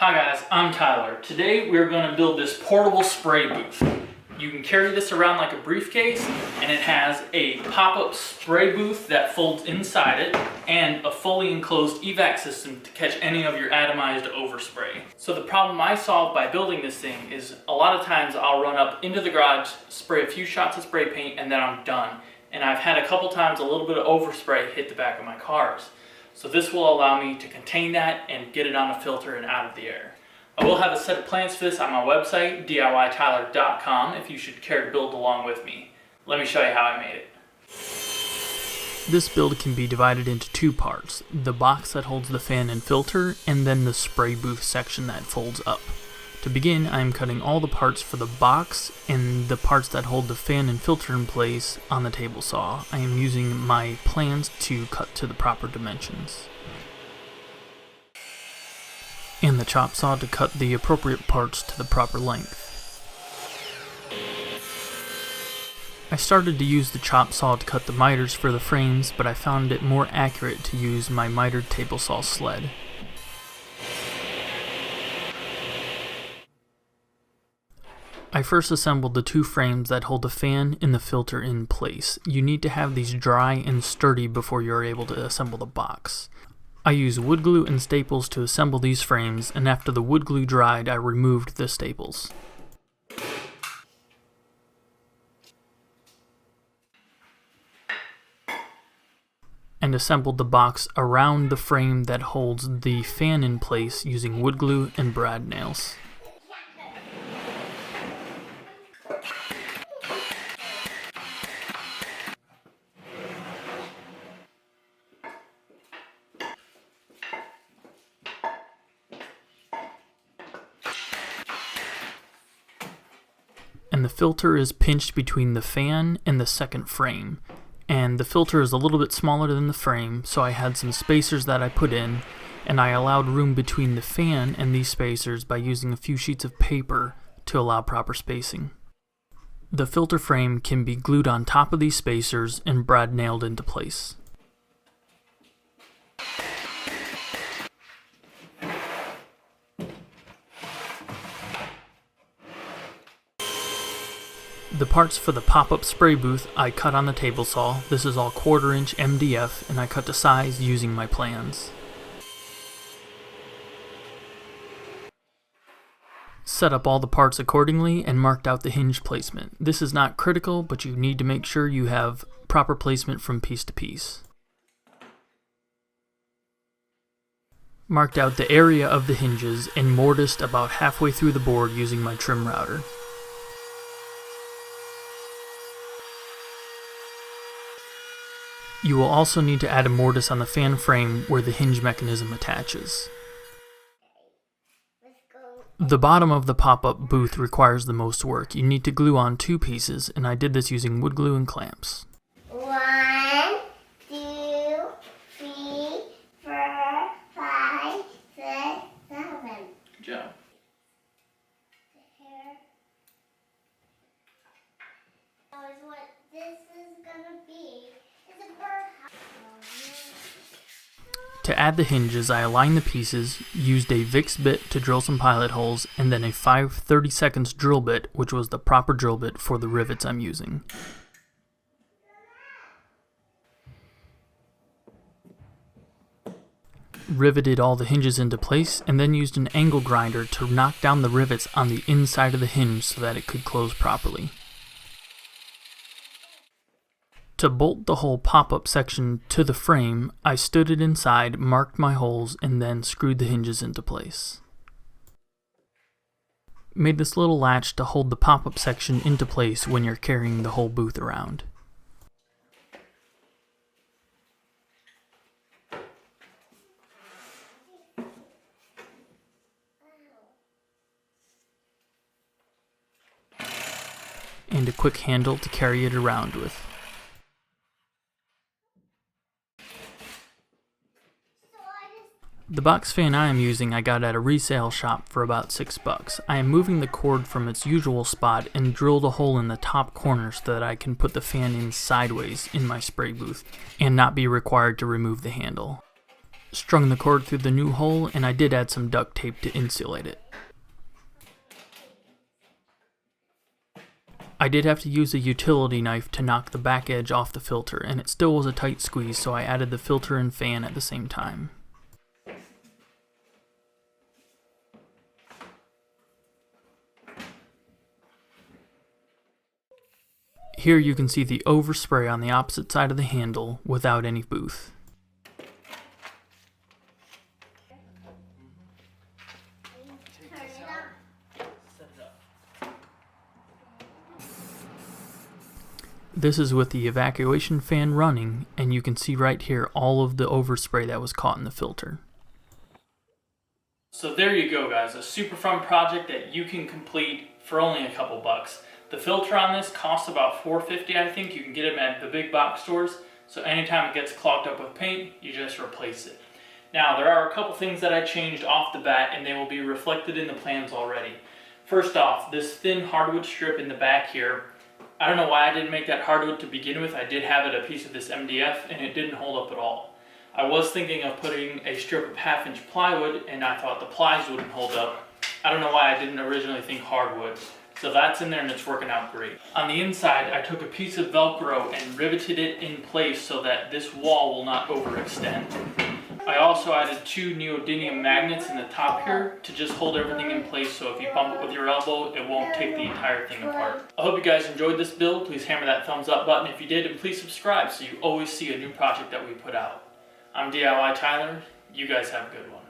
Hi guys, I'm Tyler. Today we're going to build this portable spray booth. You can carry this around like a briefcase, and it has a pop-up spray booth that folds inside it and a fully enclosed evac system to catch any of your atomized overspray. So the problem I solved by building this thing is a lot of times I'll run up into the garage, spray a few shots of spray paint, and then I'm done. And I've had a couple times a little bit of overspray hit the back of my cars. So this will allow me to contain that and get it on a filter and out of the air. I will have a set of plans for this on my website, DIYTyler.com, if you should care to build along with me. Let me show you how I made it. This build can be divided into two parts: the box that holds the fan and filter, and then the spray booth section that folds up. To begin, I am cutting all the parts for the box and the parts that hold the fan and filter in place on the table saw. I am using my plans to cut to the proper dimensions, and the chop saw to cut the appropriate parts to the proper length. I started to use the chop saw to cut the miters for the frames, but I found it more accurate to use my mitered table saw sled. I first assembled the two frames that hold the fan and the filter in place. You need to have these dry and sturdy before you are able to assemble the box. I used wood glue and staples to assemble these frames, and after the wood glue dried, I removed the staples and assembled the box around the frame that holds the fan in place using wood glue and brad nails. And the filter is pinched between the fan and the second frame. And the filter is a little bit smaller than the frame, so I had some spacers that I put in, and I allowed room between the fan and these spacers by using a few sheets of paper to allow proper spacing. The filter frame can be glued on top of these spacers and brad nailed into place. The parts for the pop-up spray booth I cut on the table saw. This is all 1/4 inch MDF, and I cut to size using my plans. Set up all the parts accordingly and marked out the hinge placement. This is not critical, but you need to make sure you have proper placement from piece to piece. Marked out the area of the hinges and mortised about halfway through the board using my trim router. You will also need to add a mortise on the fan frame where the hinge mechanism attaches. The bottom of the pop-up booth requires the most work. You need to glue on 2 pieces, and I did this using wood glue and clamps. 1, 2, 3, 4, 5, 6, 7. Good job. That is what this is gonna be. It's a birdhouse. To add the hinges, I aligned the pieces, used a Vicks bit to drill some pilot holes, and then a 5/32 drill bit, which was the proper drill bit for the rivets I'm using. Riveted all the hinges into place, and then used an angle grinder to knock down the rivets on the inside of the hinge so that it could close properly. To bolt the whole pop-up section to the frame, I stood it inside, marked my holes, and then screwed the hinges into place. Made this little latch to hold the pop-up section into place when you're carrying the whole booth around. And a quick handle to carry it around with. The box fan I am using I got at a resale shop for about $6. I am moving the cord from its usual spot and drilled a hole in the top corner so that I can put the fan in sideways in my spray booth and not be required to remove the handle. strung the cord through the new hole, and I did add some duct tape to insulate it. I did have to use a utility knife to knock the back edge off the filter, and it still was a tight squeeze, so I added the filter and fan at the same time. Here you can see the overspray on the opposite side of the handle without any booth. This is with the evacuation fan running, and you can see right here all of the overspray that was caught in the filter. So there you go, guys, a super fun project that you can complete for only a couple bucks. The filter on this costs about $4.50, I think. You can get them at the big box stores, so anytime it gets clogged up with paint, you just replace it. Now, there are a couple things that I changed off the bat, and they will be reflected in the plans already. First off, this thin hardwood strip in the back here, I don't know why I didn't make that hardwood to begin with. I did have it a piece of this MDF, and it didn't hold up at all. I was thinking of putting a strip of 1/2-inch plywood, and I thought the plies wouldn't hold up. I don't know why I didn't originally think hardwood. So that's in there, and it's working out great. On the inside, I took a piece of Velcro and riveted it in place so that this wall will not overextend. I also added 2 neodymium magnets in the top here to just hold everything in place, so if you bump it with your elbow, it won't take the entire thing apart. I hope you guys enjoyed this build. Please hammer that thumbs up button if you did, and please subscribe so you always see a new project that we put out. I'm DIYTyler. You guys have a good one.